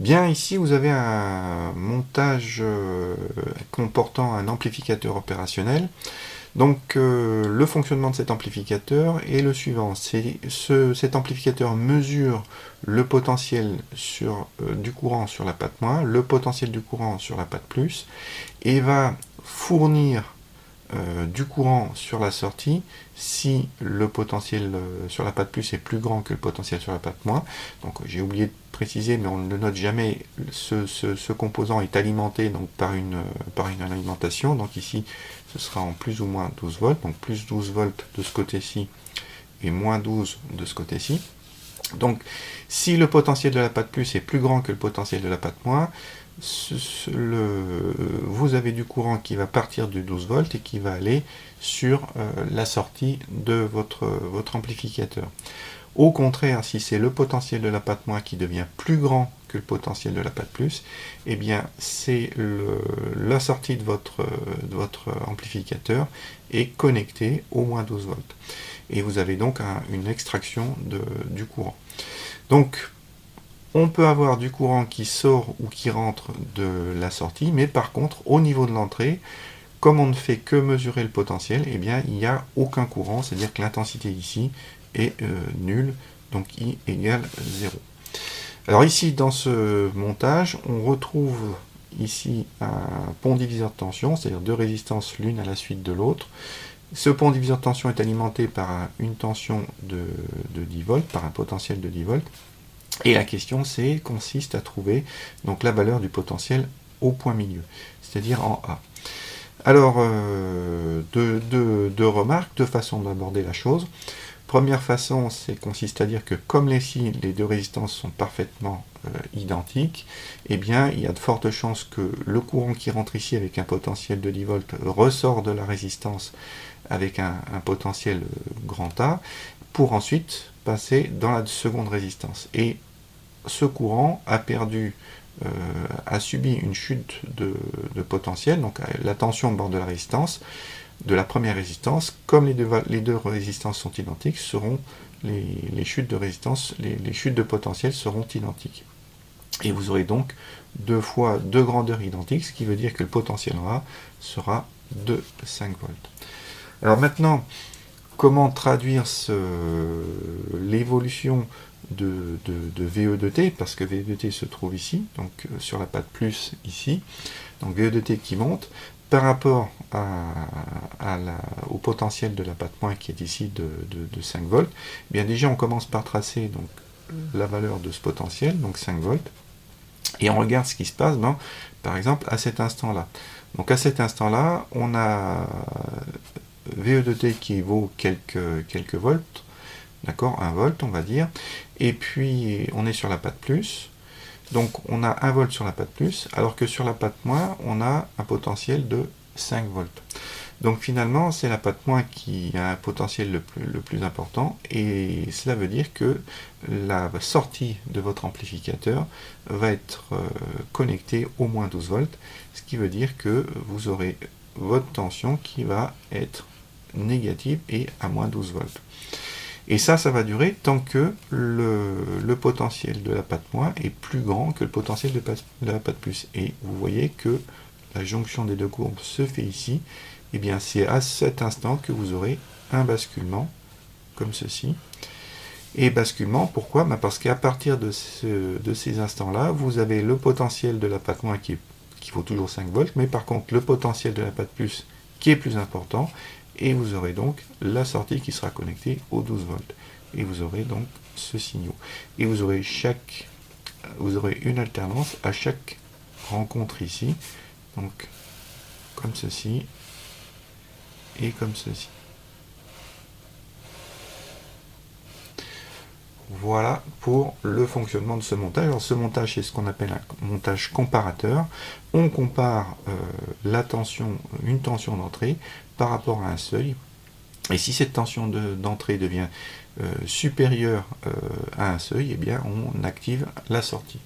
Bien, ici vous avez un montage comportant un amplificateur opérationnel. Donc le fonctionnement de cet amplificateur est le suivant. Cet amplificateur mesure le potentiel du courant sur la patte moins, le potentiel du courant sur la patte plus, et va fournir du courant sur la sortie si le potentiel sur la patte plus est plus grand que le potentiel sur la patte moins. Donc j'ai oublié de préciser, mais on ne le note jamais, ce composant est alimenté donc, par une alimentation. Donc ici, ce sera en plus ou moins 12 volts, donc plus 12 volts de ce côté-ci et moins 12 de ce côté-ci. Donc si le potentiel de la patte plus est plus grand que le potentiel de la patte moins, vous avez du courant qui va partir du 12 volts et qui va aller sur la sortie de votre amplificateur. Au contraire, si c'est le potentiel de la patte moins qui devient plus grand que le potentiel de la patte plus, eh bien c'est la sortie de votre amplificateur est connectée au moins 12 volts. Et vous avez donc une extraction du courant. Donc on peut avoir du courant qui sort ou qui rentre de la sortie, mais par contre, au niveau de l'entrée, comme on ne fait que mesurer le potentiel, eh bien, il n'y a aucun courant, c'est-à-dire que l'intensité ici est nulle, donc I égale 0. Alors ici, dans ce montage, on retrouve ici un pont diviseur de tension, c'est-à-dire deux résistances l'une à la suite de l'autre. Ce pont diviseur de tension est alimenté par une tension de 10 volts, par un potentiel de 10 volts. Et la question consiste à trouver donc, la valeur du potentiel au point milieu, c'est-à-dire en A. Alors, deux remarques, deux façons d'aborder la chose. Première façon, consiste à dire que comme les deux résistances sont parfaitement identiques, eh bien, il y a de fortes chances que le courant qui rentre ici avec un potentiel de 10 volts ressort de la résistance avec un potentiel grand A, pour ensuite passer dans la seconde résistance. Et ce courant a subi une chute de potentiel, donc la tension au bord de la résistance, de la première résistance, comme les deux résistances sont identiques, les chutes de résistance, les chutes de potentiel seront identiques. Et vous aurez donc deux fois deux grandeurs identiques, ce qui veut dire que le potentiel en A sera de 5 volts. Alors maintenant, comment traduire l'évolution de VE de T, parce que VE de T se trouve ici, donc sur la patte plus ici, donc VE de T qui monte, par rapport au potentiel de la patte moins qui est ici de 5 volts, eh bien déjà on commence par tracer donc, la valeur de ce potentiel, donc 5 volts, et on regarde ce qui se passe, par exemple, à cet instant-là. Donc à cet instant-là, on a VE de T qui vaut quelques volts, d'accord, 1 volt on va dire, et puis on est sur la patte plus, donc on a 1 volt sur la patte plus, alors que sur la patte moins, on a un potentiel de 5 volts. Donc finalement, c'est la patte moins qui a un potentiel le plus important, et cela veut dire que la sortie de votre amplificateur va être connectée au moins 12 volts, ce qui veut dire que vous aurez votre tension qui va être négative et à moins 12 volts. Et ça va durer tant que le potentiel de la patte moins est plus grand que le potentiel de la patte plus. Et vous voyez que la jonction des deux courbes se fait ici. Et bien c'est à cet instant que vous aurez un basculement, comme ceci. Et basculement, pourquoi? Parce qu'à partir de ces instants-là, vous avez le potentiel de la patte moins qui vaut toujours 5 volts, mais par contre le potentiel de la patte plus qui est plus important, et vous aurez donc la sortie qui sera connectée aux 12 volts. Et vous aurez donc ce signal. Et vous aurez une alternance à chaque rencontre ici, donc comme ceci et comme ceci. Voilà pour le fonctionnement de ce montage. Alors ce montage, c'est ce qu'on appelle un montage comparateur. On compare une tension d'entrée par rapport à un seuil. Et si cette tension d'entrée devient supérieure à un seuil, eh bien on active la sortie.